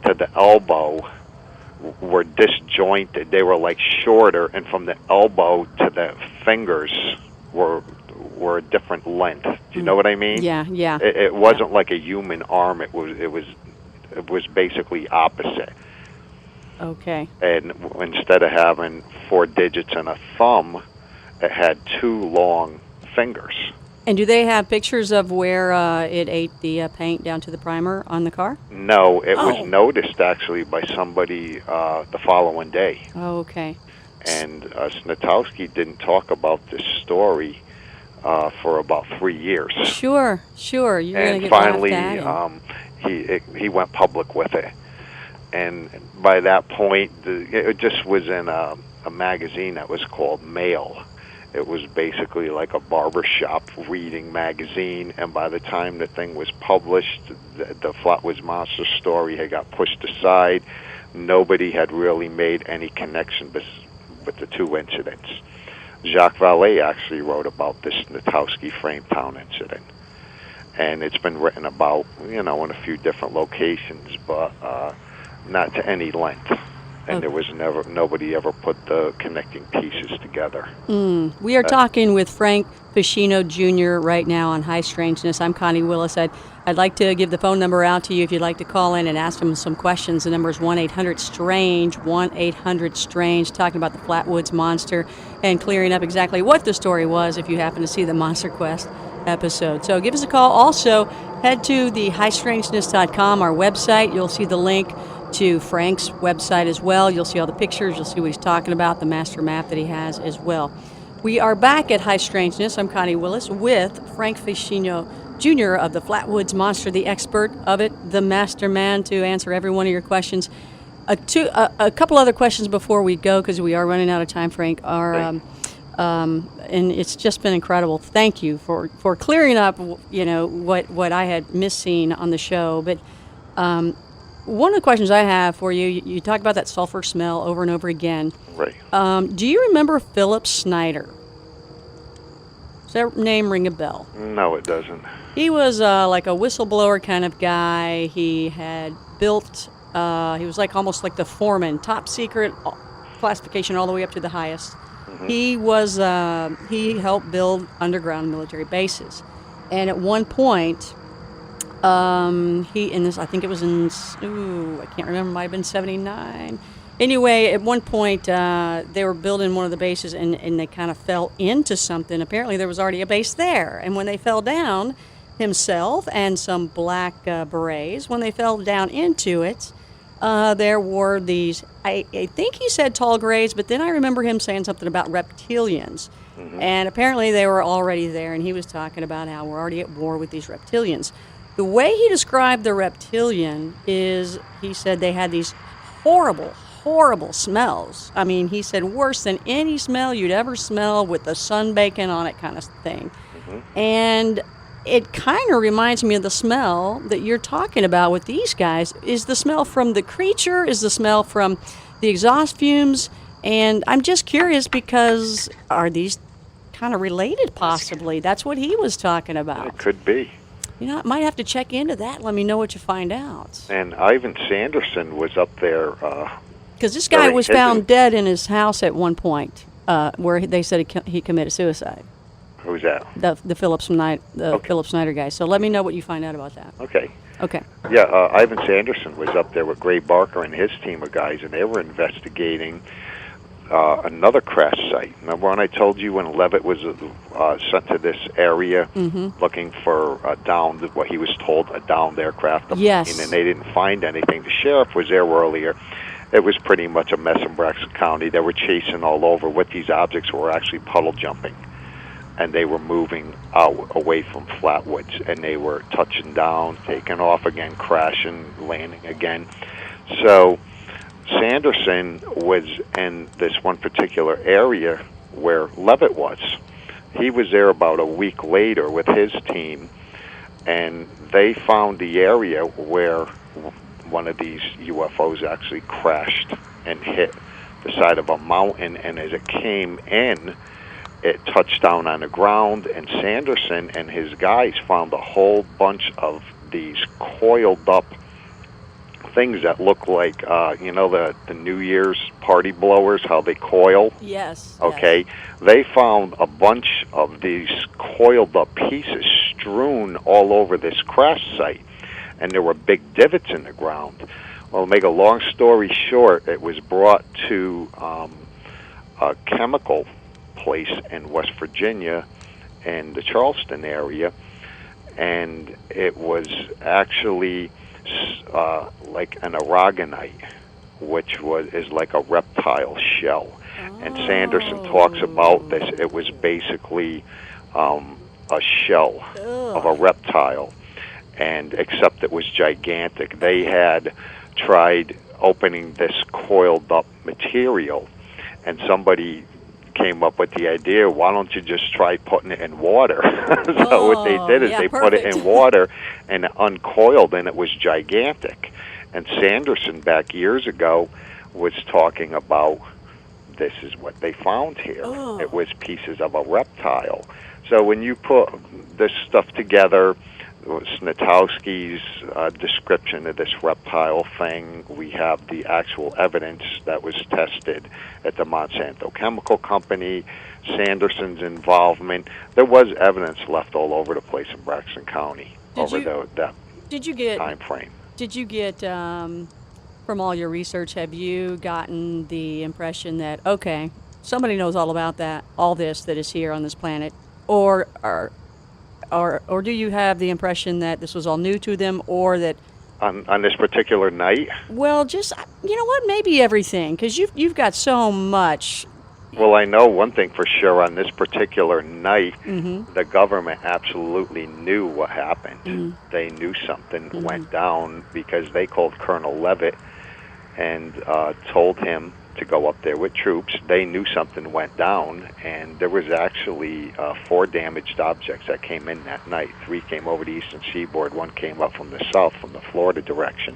to the elbow were disjointed. They were like shorter, and from the elbow to the fingers were a different length. Do you know what I mean? Yeah. It wasn't like a human arm. It was basically opposite. Okay. And instead of having 4 digits and a thumb, it had 2 long fingers. And do they have pictures of where it ate the paint down to the primer on the car? No, it was noticed actually by somebody the following day. Oh, okay. And Snatowski didn't talk about this story for about 3 years. Sure. You're going to get finally, laughed at. he went public with it. And by that point, it just was in a magazine that was called Mail. It was basically like a barbershop reading magazine, and by the time the thing was published, the Flatwoods Monster story had got pushed aside. Nobody had really made any connection with the 2 incidents. Jacques Vallée actually wrote about this Natowski Frametown incident, and it's been written about, in a few different locations, but not to any length. And there was nobody ever put the connecting pieces together. We are talking with Frank Feschino Jr. right now on High Strangeness. I'm Connie Willis. I'd like to give the phone number out to you if you'd like to call in and ask him some questions. The number is 1-800-STRANGE, 1-800-STRANGE, talking about the Flatwoods Monster and clearing up exactly what the story was if you happen to see the Monster Quest episode. So give us a call. Also, head to the highstrangeness.com, our website. You'll see the link to Frank's website as well. You'll see all the pictures. You'll see what he's talking about, the master map that he has as well. We are back at High Strangeness. I'm Connie Willis with Frank Feschino Jr. of the Flatwoods Monster, the expert of it, the master man to answer every one of your questions. A couple other questions before we go, because we are running out of time, Frank, are, and it's just been incredible. Thank you for clearing up, what I had missing on the show. But one of the questions I have for you, you talk about that sulfur smell over and over again. Right. Do you remember Philip Snyder? Does that name ring a bell? No, it doesn't. He was like a whistleblower kind of guy. He had built, he was almost like the foreman, top secret classification all the way up to the highest. Mm-hmm. He helped build underground military bases. And at one point, I think it was in, I can't remember, it might have been 79. Anyway, at one point, they were building one of the bases, and they kind of fell into something. Apparently, there was already a base there. And when they fell down, himself and some black berets, when they fell down into it, there were these, I think he said tall grays, but then I remember him saying something about reptilians. Mm-hmm. And apparently, they were already there, and he was talking about how we're already at war with these reptilians. The way he described the reptilian is, he said they had these horrible smells. I mean, he said worse than any smell you'd ever smell with the sun baking on it kind of thing. Mm-hmm. And it kind of reminds me of the smell that you're talking about with these guys. Is the smell from the creature? Is the smell from the exhaust fumes? And I'm just curious, because are these kind of related possibly? That's what he was talking about. It could be. I might have to check into that. Let me know what you find out. And Ivan Sanderson was up there. Because this guy was found dead in his house at one point, where they said he committed suicide. Who's that? The Philip Snyder guy. So let me know what you find out about that. Okay. Okay. Yeah, Ivan Sanderson was up there with Gray Barker and his team of guys, and they were investigating another crash site. Remember when I told you when Levitt was sent to this area looking for what he was told, a downed aircraft? Yes. And they didn't find anything. The sheriff was there earlier. It was pretty much a mess in Braxton County. They were chasing all over. What these objects were actually puddle jumping, and they were moving out away from Flatwoods, and they were touching down, taking off again, crashing, landing again. So Sanderson was in this one particular area where Levitt was. He was there about a week later with his team, and they found the area where one of these UFOs actually crashed and hit the side of a mountain, and as it came in, it touched down on the ground, and Sanderson and his guys found a whole bunch of these coiled up things that look like, the New Year's party blowers, how they coil. Yes. Okay. Yes. They found a bunch of these coiled up pieces strewn all over this crash site, and there were big divots in the ground. Well, to make a long story short, it was brought to a chemical place in West Virginia and the Charleston area, and it was actually like an aragonite, which is like a reptile shell. Oh. And Sanderson talks about this. It was basically a shell of a reptile, and except it was gigantic. They had tried opening this coiled up material, and somebody came up with the idea, why don't you just try putting it in water? So what they did is they put it in water and it uncoiled, and it was gigantic. And Sanderson back years ago was talking about, this is what they found here. Oh. It was pieces of a reptile. So when you put this stuff together, Snatowski's description of this reptile thing, we have the actual evidence that was tested at the Monsanto Chemical Company, Sanderson's involvement. There was evidence left all over the place in Braxton County that time frame. Did you get, from all your research, have you gotten the impression that, okay, somebody knows all about all this that is here on this planet, or do you have the impression that this was all new to them, or that on this particular night? Well, just, you know what, maybe everything, because you've got so much Well, I know one thing for sure. On this particular night, the government absolutely knew what happened. They knew something went down because they called Colonel Levitt and told him to go up there with troops. They knew something went down, and there was actually 4 damaged objects that came in that night. 3 came over the eastern seaboard, 1 came up from the south, from the Florida direction.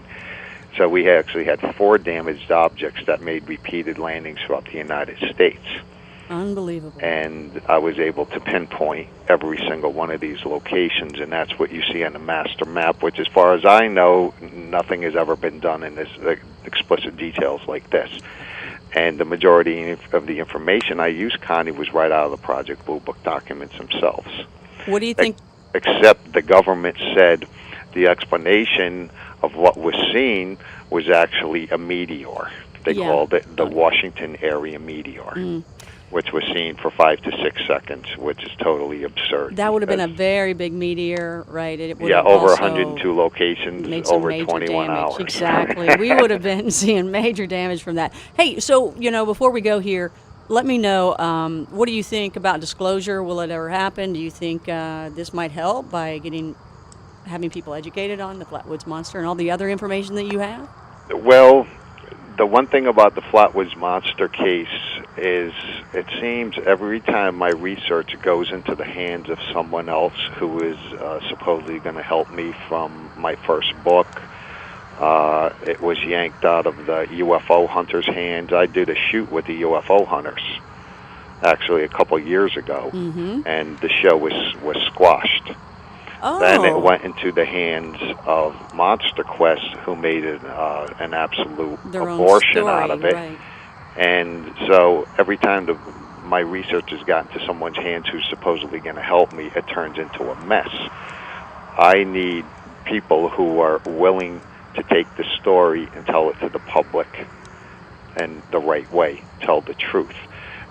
So we actually had 4 damaged objects that made repeated landings throughout the United States. Unbelievable. And I was able to pinpoint every single one of these locations, and that's what you see on the master map, which, as far as I know, nothing has ever been done in this explicit details like this. And the majority of the information I used, Connie, was right out of the Project Blue Book documents themselves. What do you think? Except the government said the explanation of what was seen was actually a meteor. They called it the Washington area meteor, which was seen for 5 to 6 seconds, which is totally absurd. That would have been a very big meteor, right? It would yeah, have over also 102 locations, over 21 damage. hours. Exactly. We would have been seeing major damage from that. Hey, so, before we go here, let me know, what do you think about disclosure? Will it ever happen? Do you think this might help by having people educated on the Flatwoods Monster and all the other information that you have? Well, the one thing about the Flatwoods Monster case is it seems every time my research goes into the hands of someone else who is supposedly going to help me from my first book, it was yanked out of the UFO hunters' hands. I did a shoot with the UFO hunters, actually, a couple years ago, and the show was squashed. Oh. Then it went into the hands of Monster Quest, who made it an absolute abortion out of it. Right. And so every time my research has gotten to someone's hands who's supposedly going to help me, it turns into a mess. I need people who are willing to take the story and tell it to the public in the right way, tell the truth.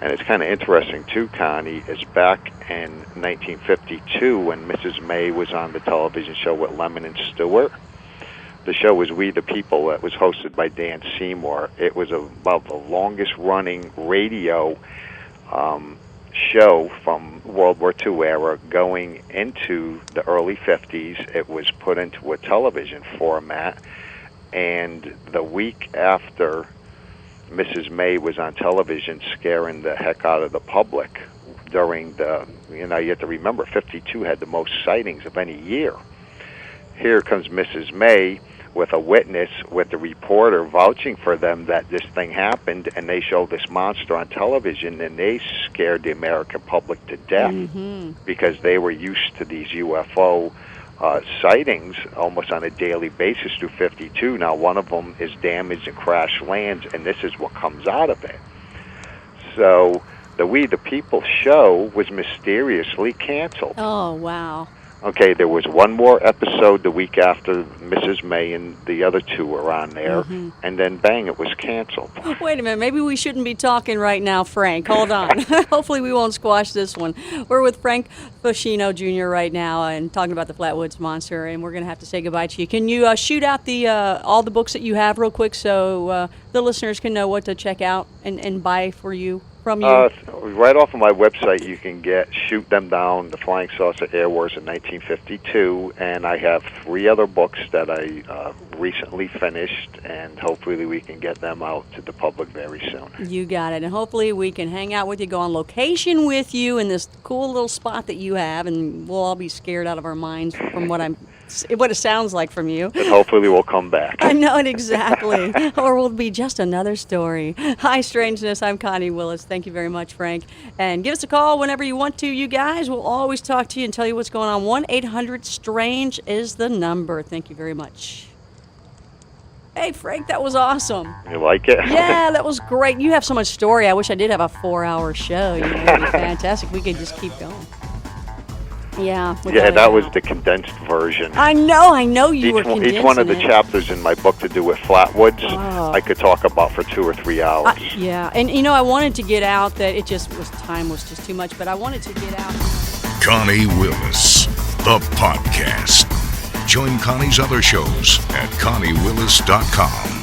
And it's kind of interesting, too, Connie, is back in 1952 when Mrs. May was on the television show with Lemon and Stewart. The show was We the People. It was hosted by Dan Seymour. It was about the longest-running radio show from World War II era going into the early 50s. It was put into a television format, and the week after Mrs. May was on television scaring the heck out of the public during you have to remember, 52 had the most sightings of any year. Here comes Mrs. May with a witness, with the reporter vouching for them that this thing happened, and they show this monster on television, and they scared the American public to death because they were used to these UFO sightings almost on a daily basis through 52. Now, one of them is damaged and crash lands, and this is what comes out of it. So the We the People show was mysteriously canceled. Oh, wow. Okay, there was one more episode the week after Mrs. May and the other 2 were on there, and then bang, it was canceled. Wait a minute, maybe we shouldn't be talking right now, Frank. Hold on. Hopefully we won't squash this one. We're with Frank Feschino Jr. right now and talking about the Flatwoods Monster, and we're going to have to say goodbye to you. Can you shoot out all the books that you have real quick so the listeners can know what to check out and buy from you? Right off of my website, you can get Shoot Them Down, The Flying Saucer Air Wars in 1952, and I have 3 other books that I recently finished, and hopefully we can get them out to the public very soon. You got it, and hopefully we can hang out with you, go on location with you in this cool little spot that you have, and we'll all be scared out of our minds from what it sounds like from you. And hopefully we'll come back. I know it exactly. Or we'll be just another story. High Strangeness, I'm Connie Willis. Thank you very much, Frank. And give us a call whenever you want to, you guys. We'll always talk to you and tell you what's going on. 1-800-STRANGE is the number. Thank you very much. Hey, Frank, that was awesome. You like it? Yeah, that was great. You have so much story. I wish I did have a 4-hour show. It'd be fantastic. We could just keep going. Yeah. That was the condensed version. I know you were condensing each one of the chapters in my book to do with Flatwoods, I could talk about for 2 or 3 hours. Yeah, and I wanted to get out that time was just too much, but I wanted to get out. Connie Willis, the podcast. Join Connie's other shows at ConnieWillis.com.